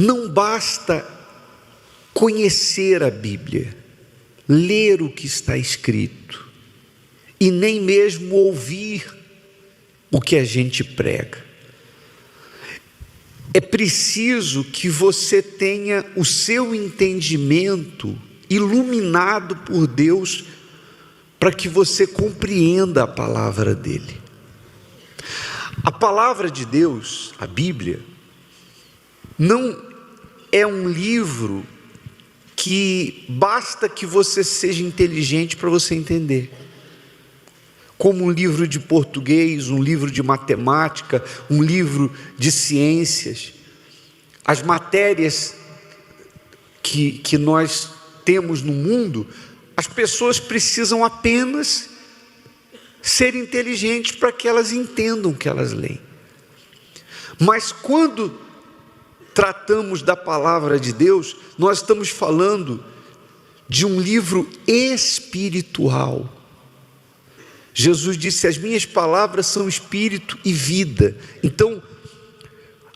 Não basta conhecer a Bíblia, ler o que está escrito, e nem mesmo ouvir o que a gente prega. É preciso que você tenha o seu entendimento iluminado por Deus, para que você compreenda a palavra dele. A palavra de Deus, a Bíblia, não é um livro que basta que você seja inteligente para você entender. Como um livro de português, um livro de matemática, um livro de ciências. As matérias que nós temos no mundo, as pessoas precisam apenas ser inteligentes para que elas entendam o que elas leem. Mas quando tratamos da palavra de Deus, nós estamos falando de um livro espiritual. Jesus disse: as minhas palavras são espírito e vida. Então,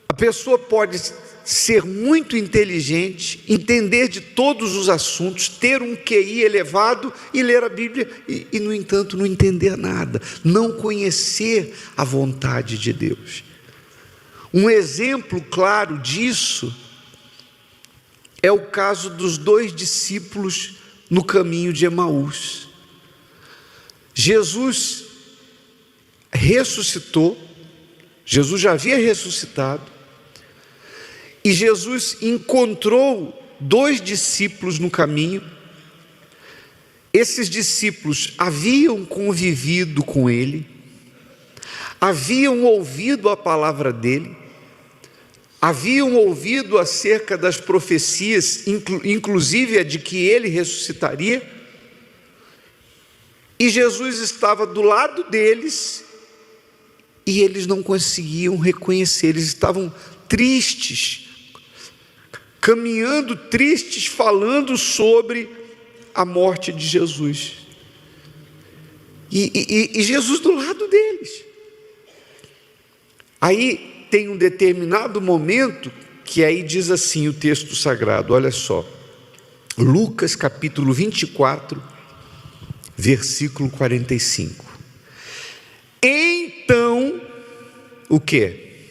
a pessoa pode ser muito inteligente, entender de todos os assuntos, ter um QI elevado e ler a Bíblia e no entanto, não entender nada, não conhecer a vontade de Deus. Um exemplo claro disso é o caso dos 2 discípulos no caminho de Emaús. Jesus ressuscitou, Jesus já havia ressuscitado, e Jesus encontrou 2 discípulos no caminho. Esses discípulos haviam convivido com ele, haviam ouvido a palavra dele, haviam ouvido acerca das profecias, inclusive a de que ele ressuscitaria, e Jesus estava do lado deles, e eles não conseguiam reconhecer, eles estavam tristes, caminhando tristes, falando sobre a morte de Jesus, e Jesus do lado deles. Aí tem um determinado momento, que aí diz assim o texto sagrado, olha só, Lucas capítulo 24, versículo 45. Então, o quê?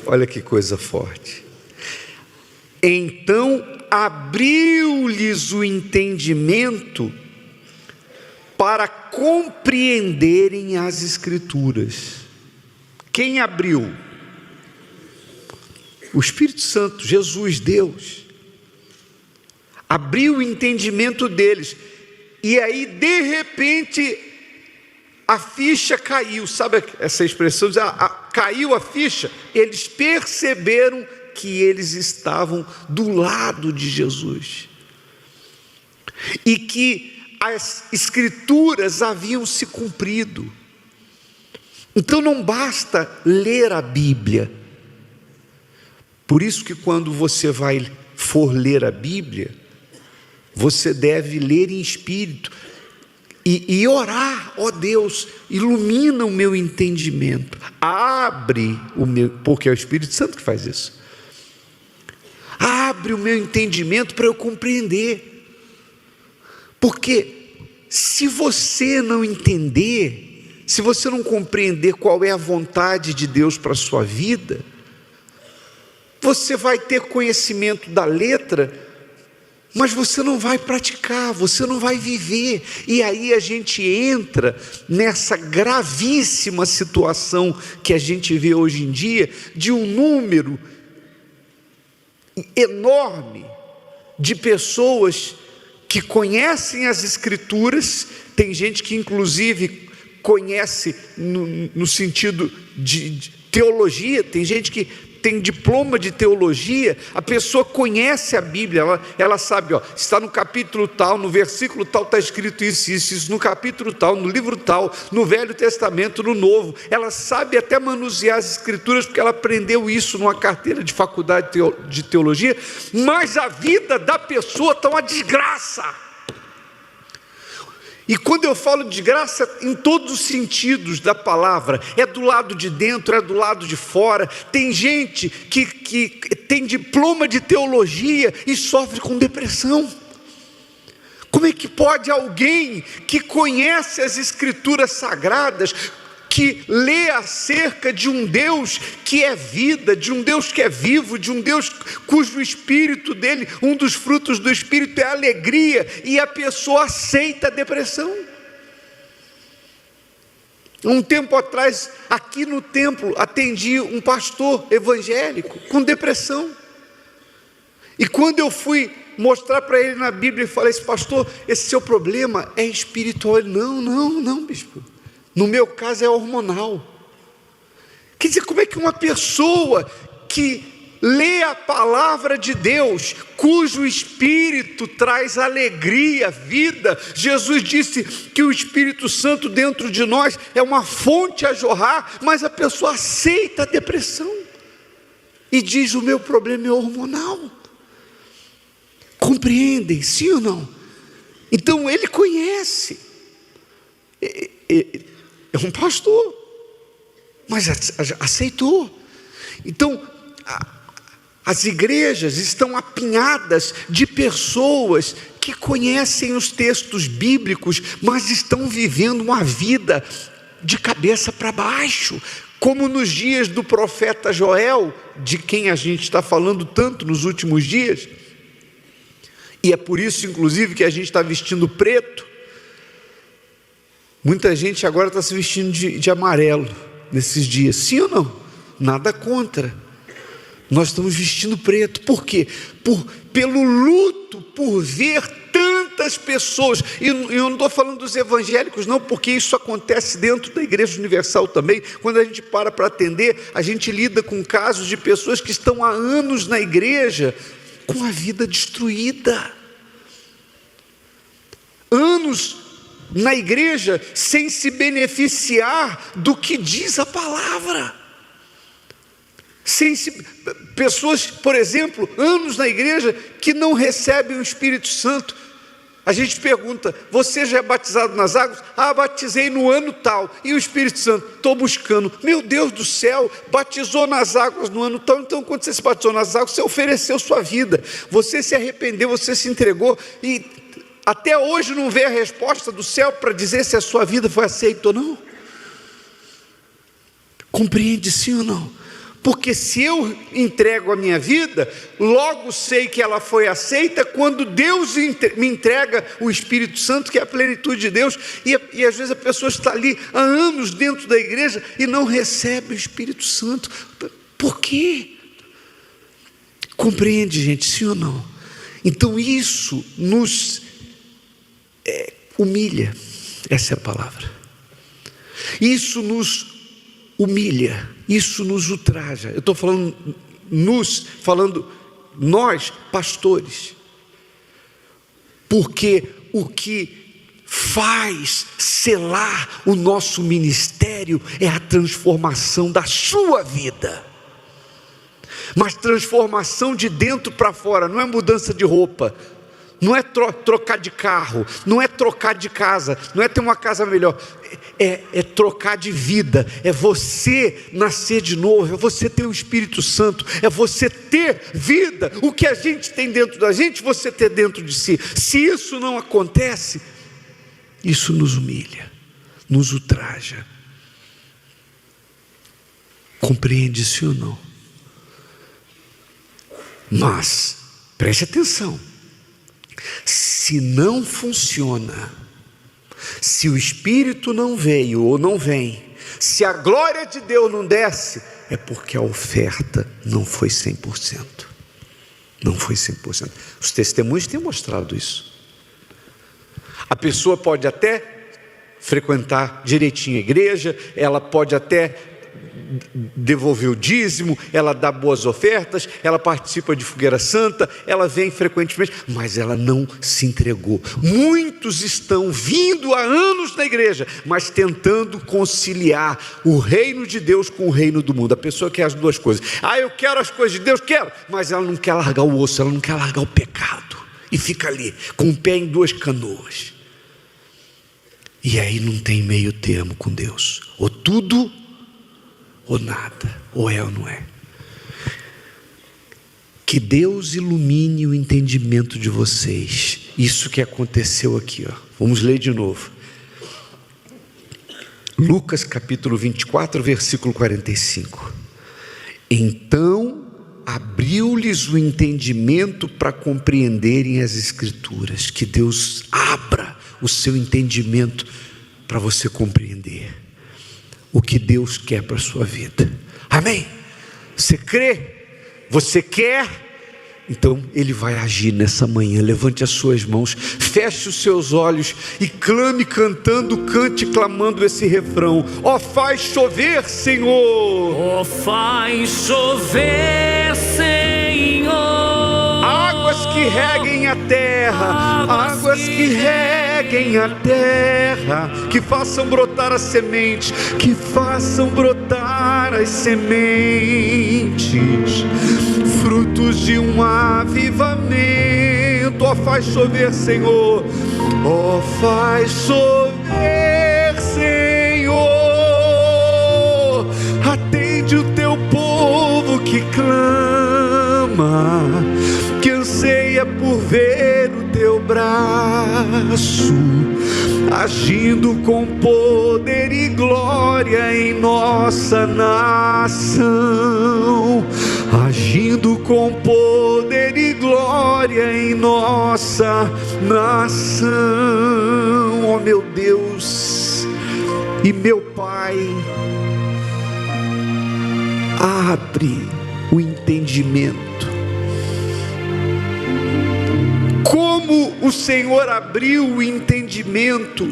Olha que coisa forte. Então abriu-lhes o entendimento para compreenderem as Escrituras. Quem abriu? O Espírito Santo, Jesus, Deus. Abriu o entendimento deles. E aí, de repente, a ficha caiu. Sabe essa expressão? Caiu a ficha. Eles perceberam que eles estavam do lado de Jesus. E que as Escrituras haviam se cumprido. Então não basta ler a Bíblia. Por isso que quando você for ler a Bíblia, você deve ler em espírito e orar: ó Deus, ilumina o meu entendimento, abre o meu, porque é o Espírito Santo que faz isso, abre o meu entendimento para eu compreender, porque se você não entender, se você não compreender qual é a vontade de Deus para a sua vida, você vai ter conhecimento da letra, mas você não vai praticar, você não vai viver, e aí a gente entra nessa gravíssima situação que a gente vê hoje em dia, de um número enorme de pessoas que conhecem as Escrituras. Tem gente que inclusive conhece no sentido de teologia, tem gente que tem diploma de teologia, a pessoa conhece a Bíblia, ela sabe, está no capítulo tal, no versículo tal está escrito isso, no capítulo tal, no livro tal, no Velho Testamento, no Novo, ela sabe até manusear as Escrituras, porque ela aprendeu isso numa carteira de faculdade de teologia, mas a vida da pessoa está uma desgraça. E quando eu falo desgraça, em todos os sentidos da palavra, é do lado de dentro, é do lado de fora. Tem gente que tem diploma de teologia e sofre com depressão. Como é que pode alguém que conhece as Escrituras Sagradas, que lê acerca de um Deus que é vida, de um Deus que é vivo, de um Deus cujo Espírito dele, um dos frutos do Espírito é alegria, e a pessoa aceita a depressão? Um tempo atrás, aqui no templo, atendi um pastor evangélico com depressão. E quando eu fui mostrar para ele na Bíblia, e falei assim: pastor, esse seu problema é espiritual. Ele: não, bispo. No meu caso é hormonal. Quer dizer, como é que uma pessoa que lê a palavra de Deus, cujo Espírito traz alegria, vida, Jesus disse que o Espírito Santo dentro de nós é uma fonte a jorrar, mas a pessoa aceita a depressão e diz: o meu problema é hormonal. Compreendem, sim ou não? Então ele conhece. É um pastor, mas aceitou. Então, as igrejas estão apinhadas de pessoas que conhecem os textos bíblicos, mas estão vivendo uma vida de cabeça para baixo, como nos dias do profeta Joel, de quem a gente está falando tanto nos últimos dias. E é por isso, inclusive, que a gente está vestindo preto. Muita gente agora está se vestindo de amarelo nesses dias, sim ou não? Nada contra. Nós estamos vestindo preto. Por quê? Pelo luto, por ver tantas pessoas. E eu não estou falando dos evangélicos não, porque isso acontece dentro da Igreja Universal também. Quando a gente para atender, a gente lida com casos de pessoas que estão há anos na igreja com a vida destruída. Anos na igreja sem se beneficiar do que diz a palavra. Pessoas, por exemplo, anos na igreja que não recebem o Espírito Santo. A gente pergunta: você já é batizado nas águas? Batizei no ano tal. E o Espírito Santo? Estou buscando. Meu Deus do céu, batizou nas águas no ano tal. Então, quando você se batizou nas águas, você ofereceu sua vida, você se arrependeu, você se entregou, e até hoje não vê a resposta do céu para dizer se a sua vida foi aceita ou não. Compreende, sim ou não? Porque se eu entrego a minha vida, logo sei que ela foi aceita quando Deus me entrega o Espírito Santo, que é a plenitude de Deus. E às vezes a pessoa está ali há anos dentro da igreja e não recebe o Espírito Santo. Por quê? Compreende, gente, sim ou não? Então isso nos humilha, essa é a palavra. Isso nos humilha, isso nos ultraja. Eu estou falando nós, pastores, porque o que faz selar o nosso ministério é a transformação da sua vida, mas transformação de dentro para fora, não é mudança de roupa, não é trocar de carro, não é trocar de casa, não é ter uma casa melhor, é trocar de vida, é você nascer de novo, é você ter o Espírito Santo, é você ter vida. O que a gente tem dentro da gente, você ter dentro de si. Se isso não acontece, isso nos humilha, nos ultraja. Compreende-se ou não? Mas, preste atenção. Se não funciona, se o Espírito não veio ou não vem, se a glória de Deus não desce, é porque a oferta não foi 100%. Não foi 100%. Os testemunhos têm mostrado isso. A pessoa pode até frequentar direitinho a igreja, ela pode até devolver o dízimo, ela dá boas ofertas, ela participa de fogueira santa, ela vem frequentemente, mas ela não se entregou. Muitos estão vindo há anos na igreja, mas tentando conciliar o reino de Deus com o reino do mundo. A pessoa quer as duas coisas. Eu quero as coisas de Deus, quero, mas ela não quer largar o osso, ela não quer largar o pecado, e fica ali com o pé em duas canoas. E aí não tem meio termo com Deus, ou tudo ou nada, ou é ou não é. Que Deus ilumine o entendimento de vocês. Isso que aconteceu aqui, ó. Vamos ler de novo. Lucas capítulo 24, versículo 45. Então abriu-lhes o entendimento para compreenderem as Escrituras. Que Deus abra o seu entendimento para você compreender o que Deus quer para a sua vida. Amém? Você crê? Você quer? Então Ele vai agir nessa manhã. Levante as suas mãos, feche os seus olhos e clame cantando, cante clamando esse refrão: ó, faz chover, Senhor. Ó, faz chover, Senhor. Águas que reguem a terra, águas que reguem a terra, que façam brotar as sementes, que façam brotar as sementes, frutos de um avivamento. Ó, faz chover, Senhor. Ó, faz chover, Senhor. Atende o teu povo que clama, que anseia por ver o teu braço agindo com poder e glória em nossa nação, agindo com poder e glória em nossa nação. Ó, meu Deus e meu Pai, abre o entendimento, como o Senhor abriu o entendimento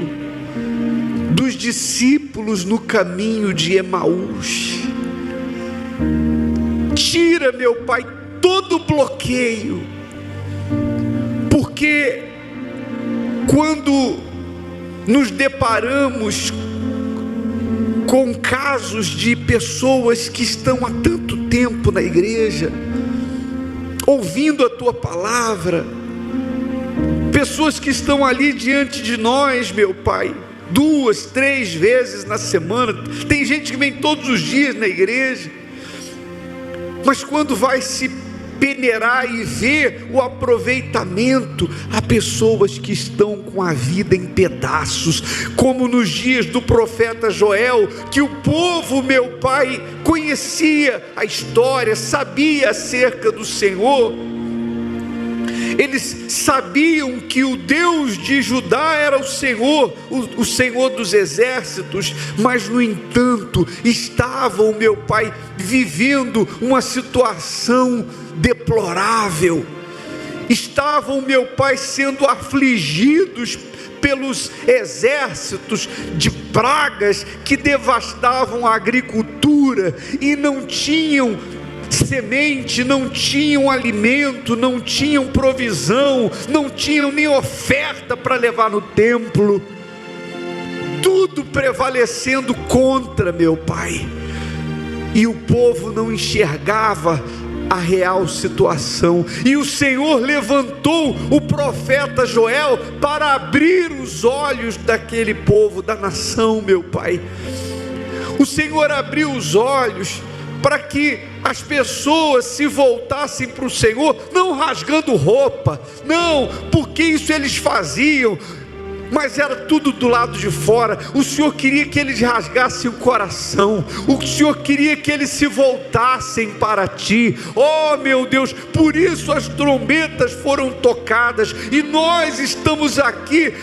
dos discípulos no caminho de Emaús. Tira, meu Pai, todo bloqueio, porque quando nos deparamos com casos de pessoas que estão há tanto tempo na igreja, ouvindo a Tua palavra, pessoas que estão ali diante de nós, meu Pai, 2, 3 vezes na semana, tem gente que vem todos os dias na igreja, mas quando vai se peneirar e ver o aproveitamento, há pessoas que estão com a vida em pedaços, como nos dias do profeta Joel, que o povo, meu Pai, conhecia a história, sabia acerca do Senhor. Eles sabiam que o Deus de Judá era o Senhor, o Senhor dos exércitos, mas no entanto estavam, meu Pai, vivendo uma situação deplorável. Estavam, meu Pai, sendo afligidos pelos exércitos de pragas que devastavam a agricultura e não tinham semente, não tinham alimento, não tinham provisão, não tinham nem oferta para levar no templo, tudo prevalecendo contra, meu Pai, e o povo não enxergava a real situação, e o Senhor levantou o profeta Joel para abrir os olhos daquele povo, da nação, meu Pai. O Senhor abriu os olhos para que as pessoas se voltassem para o Senhor, não rasgando roupa, não, porque isso eles faziam, mas era tudo do lado de fora. O Senhor queria que eles rasgassem o coração, o Senhor queria que eles se voltassem para Ti. Oh, meu Deus, por isso as trombetas foram tocadas, e nós estamos aqui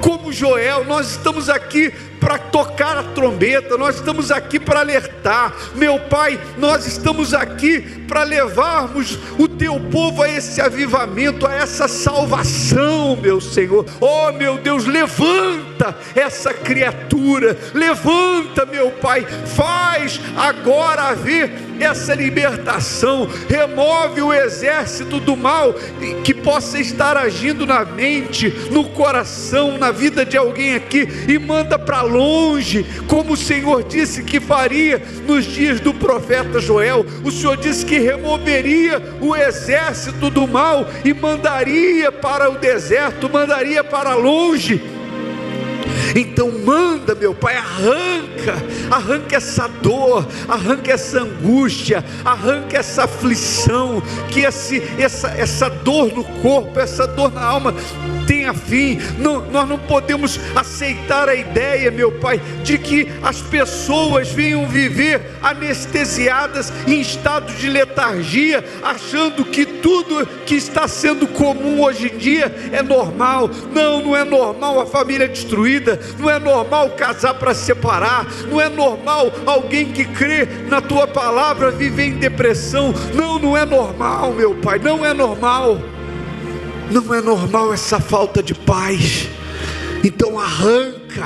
como Joel, nós estamos aqui para tocar a trombeta, nós estamos aqui para alertar, meu Pai, nós estamos aqui para levarmos o Teu povo a esse avivamento, a essa salvação, meu Senhor. Oh, meu Deus, levanta essa criatura, levanta, meu Pai, faz agora haver essa libertação, remove o exército do mal que possa estar agindo na mente, no coração, na vida de alguém aqui, e manda para longe, como o Senhor disse que faria nos dias do profeta Joel. O Senhor disse que removeria o exército do mal e mandaria para o deserto, mandaria para longe. Então manda, meu Pai, arranca essa dor, arranca essa angústia, arranca essa aflição, que essa dor no corpo, essa dor na alma tenha fim. Nós não podemos aceitar a ideia, meu Pai, de que as pessoas venham viver anestesiadas em estado de letargia, achando que tudo que está sendo comum hoje em dia é normal. Não é normal a família destruída, não é normal casar para separar, não é normal alguém que crê na tua palavra viver em depressão. Não é normal, meu Pai, não é normal. Não é normal essa falta de paz. Então arranca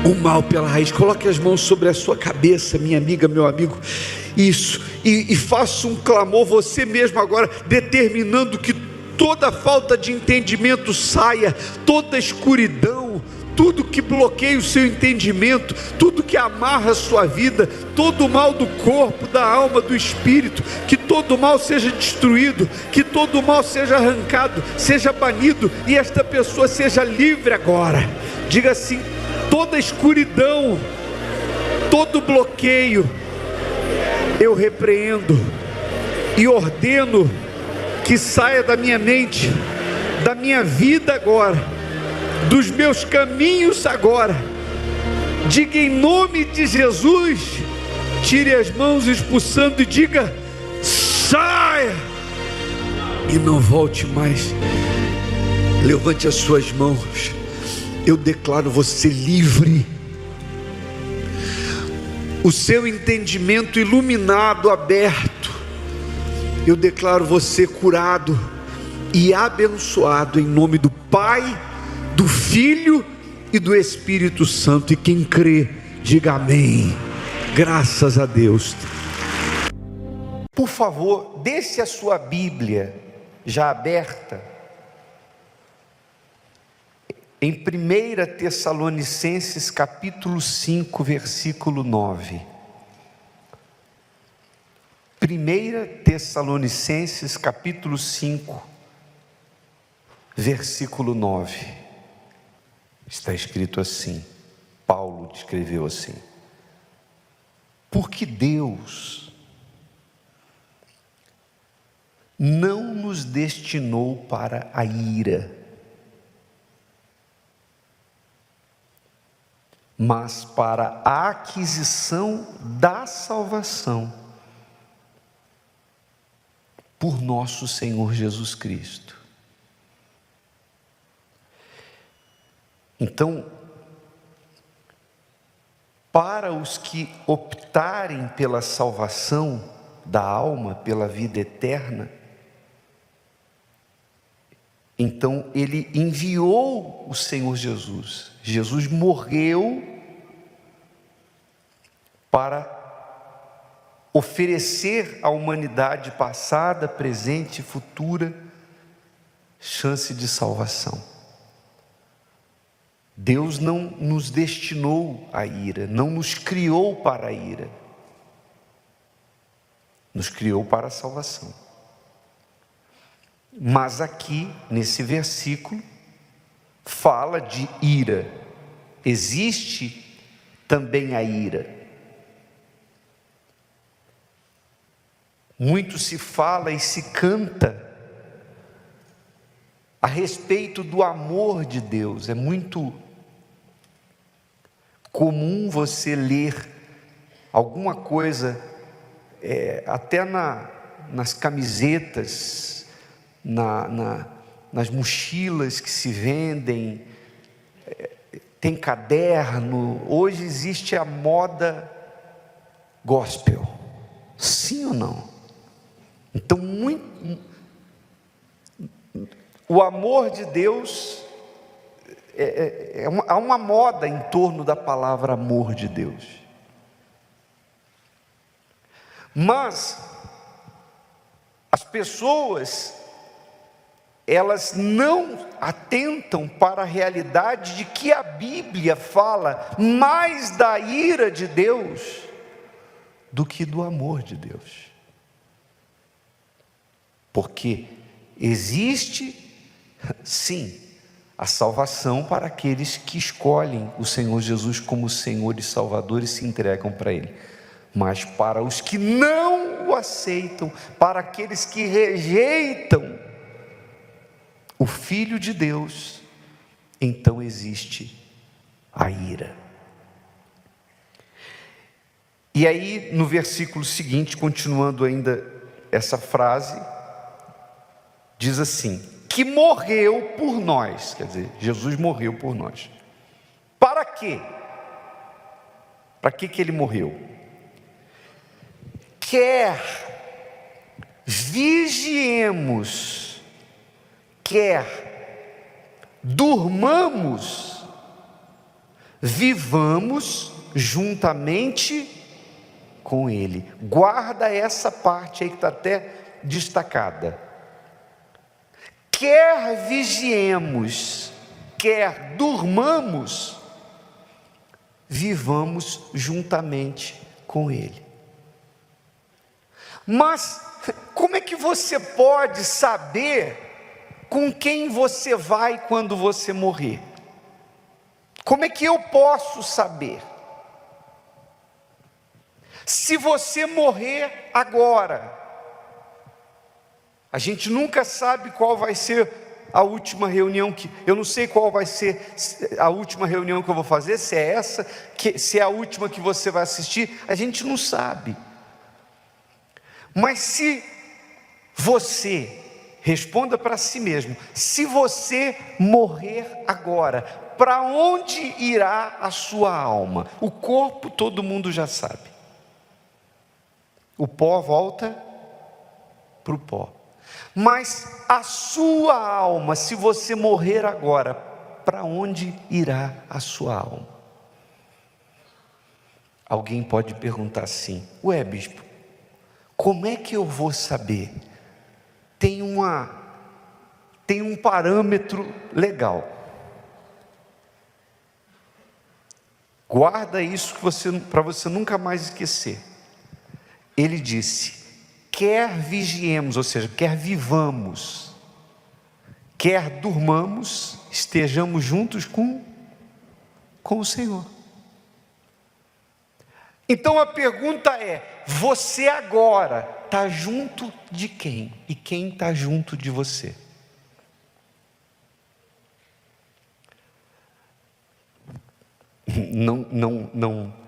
o mal pela raiz. Coloque as mãos sobre a sua cabeça, minha amiga, meu amigo. Isso, e faça um clamor você mesmo agora, determinando que toda falta de entendimento saia, toda escuridão, tudo que bloqueia o seu entendimento, tudo que amarra a sua vida, todo o mal do corpo, da alma, do espírito, que todo o mal seja destruído, que todo o mal seja arrancado, seja banido, e esta pessoa seja livre agora. Diga assim: toda escuridão, todo bloqueio, eu repreendo e ordeno que saia da minha mente, da minha vida agora, dos meus caminhos agora. Diga em nome de Jesus, tire as mãos expulsando e diga: saia, e não volte mais. Levante as suas mãos. Eu declaro você livre, o seu entendimento iluminado, aberto. Eu declaro você curado e abençoado em nome do Pai, do Filho e do Espírito Santo. E quem crê, diga amém. Graças a Deus. Por favor, deixe a sua Bíblia já aberta em 1 Tessalonicenses capítulo 5, versículo 9. 1 Tessalonicenses capítulo 5, versículo 9. Está escrito assim, Paulo escreveu assim: porque Deus não nos destinou para a ira, mas para a aquisição da salvação por nosso Senhor Jesus Cristo. Então, para os que optarem pela salvação da alma, pela vida eterna, então Ele enviou o Senhor Jesus. Jesus morreu para oferecer à humanidade passada, presente e futura chance de salvação. Deus não nos destinou à ira, não nos criou para a ira, nos criou para a salvação. Mas aqui, nesse versículo, fala de ira. Existe também a ira. Muito se fala e se canta a respeito do amor de Deus. É muito comum você ler alguma coisa, até nas camisetas, nas mochilas que se vendem, tem caderno. Hoje existe a moda gospel, sim ou não? Então, o amor de Deus, há uma moda em torno da palavra amor de Deus. Mas as pessoas, elas não atentam para a realidade de que a Bíblia fala mais da ira de Deus do que do amor de Deus. Porque existe, sim, a salvação para aqueles que escolhem o Senhor Jesus como Senhor e Salvador e se entregam para Ele. Mas para os que não o aceitam, para aqueles que rejeitam o Filho de Deus, então existe a ira. E aí, no versículo seguinte, continuando ainda essa frase, diz assim: que morreu por nós, quer dizer, Jesus morreu por nós. Para quê? Para que ele morreu? Quer vigiemos, quer durmamos, vivamos juntamente com Ele. Guarda essa parte aí que está até destacada. Quer vigiemos, quer durmamos, vivamos juntamente com Ele. Mas como é que você pode saber com quem você vai quando você morrer? Como é que eu posso saber? Se você morrer agora, a gente nunca sabe qual vai ser a última reunião eu não sei qual vai ser a última reunião que eu vou fazer, se é essa, se é a última que você vai assistir, a gente não sabe. Mas se você, responda para si mesmo, se você morrer agora, para onde irá a sua alma? O corpo todo mundo já sabe. O pó volta para o pó. Mas a sua alma, se você morrer agora, para onde irá a sua alma? Alguém pode perguntar assim: ué, bispo, como é que eu vou saber? Tem um parâmetro legal. Guarda isso para você nunca mais esquecer. Ele disse: quer vigiemos, ou seja, quer vivamos, quer durmamos, estejamos juntos com o Senhor. Então a pergunta é: você agora está junto de quem? E quem está junto de você? Não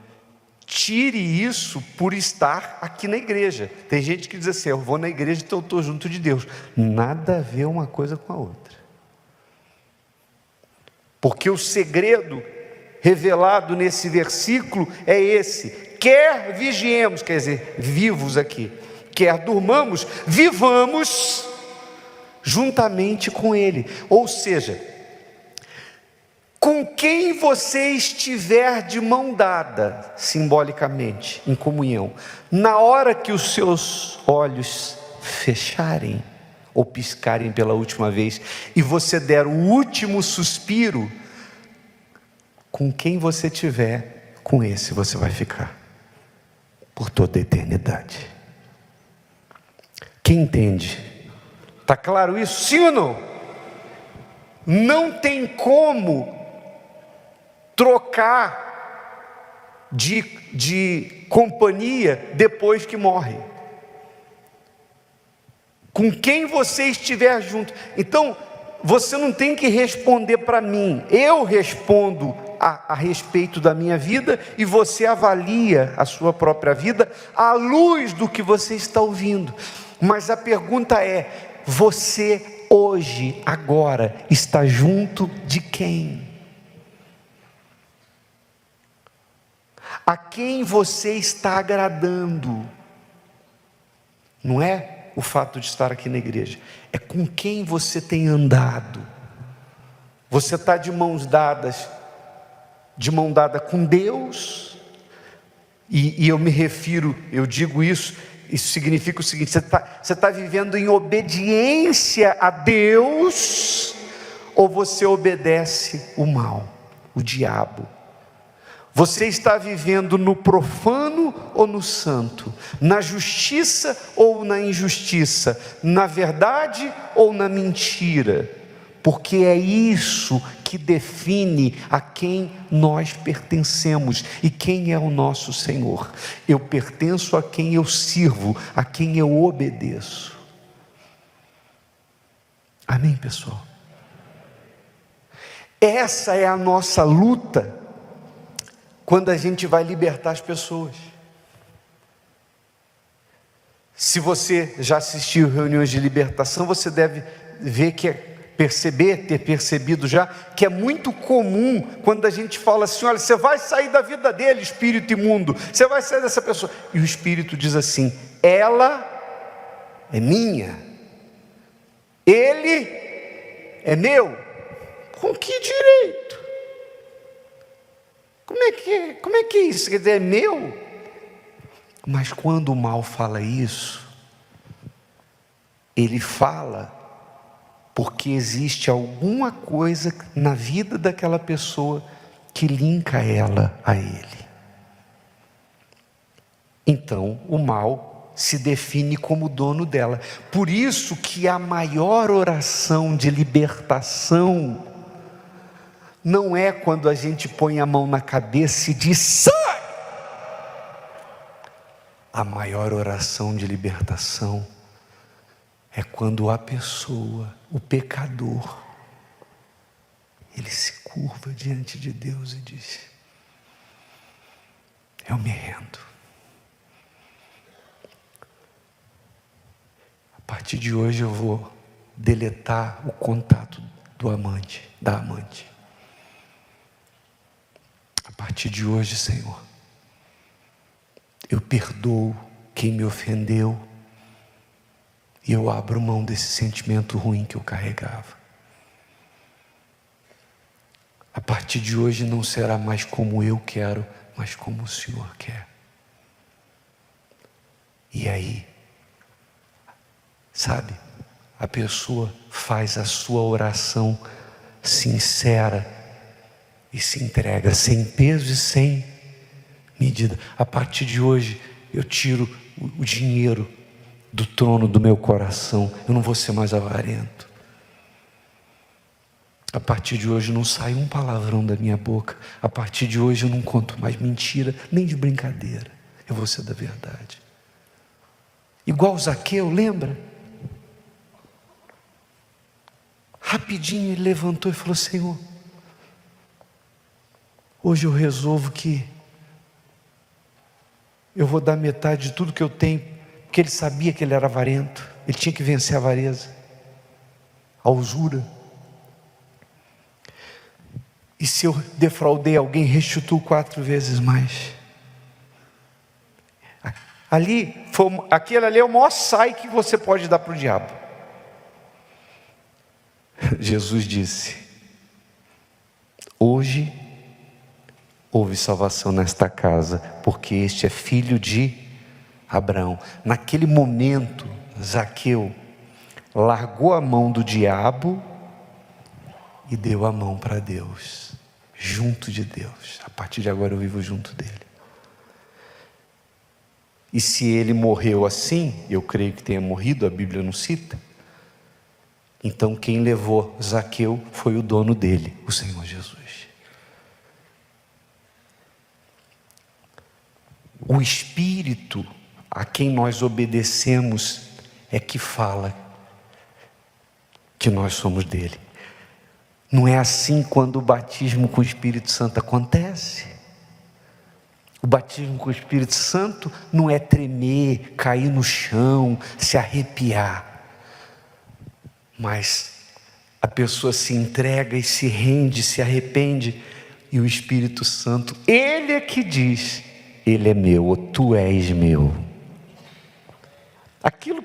tire isso por estar aqui na igreja. Tem gente que diz assim: eu vou na igreja, então eu estou junto de Deus. Nada a ver uma coisa com a outra. Porque o segredo revelado nesse versículo é esse: quer vigiemos, quer dizer, vivos aqui, quer durmamos, vivamos juntamente com Ele. Ou seja, com quem você estiver de mão dada, simbolicamente, em comunhão, na hora que os seus olhos fecharem, ou piscarem pela última vez, e você der o último suspiro, com quem você tiver, com esse você vai ficar, por toda a eternidade. Quem entende? Está claro isso? Sim ou não? Não tem como trocar de companhia depois que morre. Com quem você estiver junto. Então, você não tem que responder para mim. Eu respondo a respeito da minha vida, e você avalia a sua própria vida à luz do que você está ouvindo. Mas a pergunta é: você hoje, agora, está junto de quem? A quem você está agradando? Não é o fato de estar aqui na igreja, é com quem você tem andado. Você está de mão dada com Deus, e eu me refiro, eu digo isso significa o seguinte: você está vivendo em obediência a Deus, ou você obedece o mal, o diabo? Você está vivendo no profano ou no santo? Na justiça ou na injustiça? Na verdade ou na mentira? porque é isso que define a quem nós pertencemos e quem é o nosso Senhor. Eu pertenço a quem eu sirvo, a quem eu obedeço. Amém, pessoal? Essa é a nossa luta quando a gente vai libertar as pessoas. Se você já assistiu reuniões de libertação, você deve ver ter percebido já, que é muito comum quando a gente fala assim: olha, você vai sair da vida dele, espírito imundo, você vai sair dessa pessoa, e o espírito diz assim: ela é minha, ele é meu. Com que direito? Como é que é isso? Quer dizer, é meu? Mas quando o mal fala isso, ele fala porque existe alguma coisa na vida daquela pessoa que linka ela a ele. Então, o mal se define como dono dela. Por isso que a maior oração de libertação não é quando a gente põe a mão na cabeça e diz: sai! A maior oração de libertação é quando a pessoa, o pecador, ele se curva diante de Deus e diz: eu me rendo. A partir de hoje eu vou deletar o contato do amante, da amante. A partir de hoje, Senhor, eu perdoo quem me ofendeu e eu abro mão desse sentimento ruim que eu carregava. A partir de hoje não será mais como eu quero, mas como o Senhor quer. E aí, sabe, a pessoa faz a sua oração sincera e se entrega sem peso e sem medida. A partir de hoje eu tiro o dinheiro do trono do meu coração. Eu não vou ser mais avarento. A partir de hoje não sai um palavrão da minha boca. A partir de hoje eu não conto mais mentira, nem de brincadeira. Eu vou ser da verdade. Igual Zaqueu, lembra? Rapidinho ele levantou e falou: Senhor, hoje eu resolvo que eu vou dar metade de tudo que eu tenho, porque ele sabia que ele era avarento, ele tinha que vencer a avareza, a usura. E se eu defraudei alguém, restituo 4 vezes mais. Aquele ali é o maior sai que você pode dar para o diabo. Jesus disse: hoje houve salvação nesta casa, porque este é filho de Abraão. Naquele momento, Zaqueu largou a mão do diabo e deu a mão para Deus, junto de Deus. A partir de agora eu vivo junto dele. E se ele morreu assim, eu creio que tenha morrido, a Bíblia não cita, então quem levou Zaqueu foi o dono dele, o Senhor Jesus. O Espírito a quem nós obedecemos é que fala que nós somos dele. Não é assim quando o batismo com o Espírito Santo acontece. O batismo com o Espírito Santo não é tremer, cair no chão, se arrepiar. Mas a pessoa se entrega e se rende, se arrepende. E o Espírito Santo, ele é que diz: ele é meu, ou tu és meu. Aquilo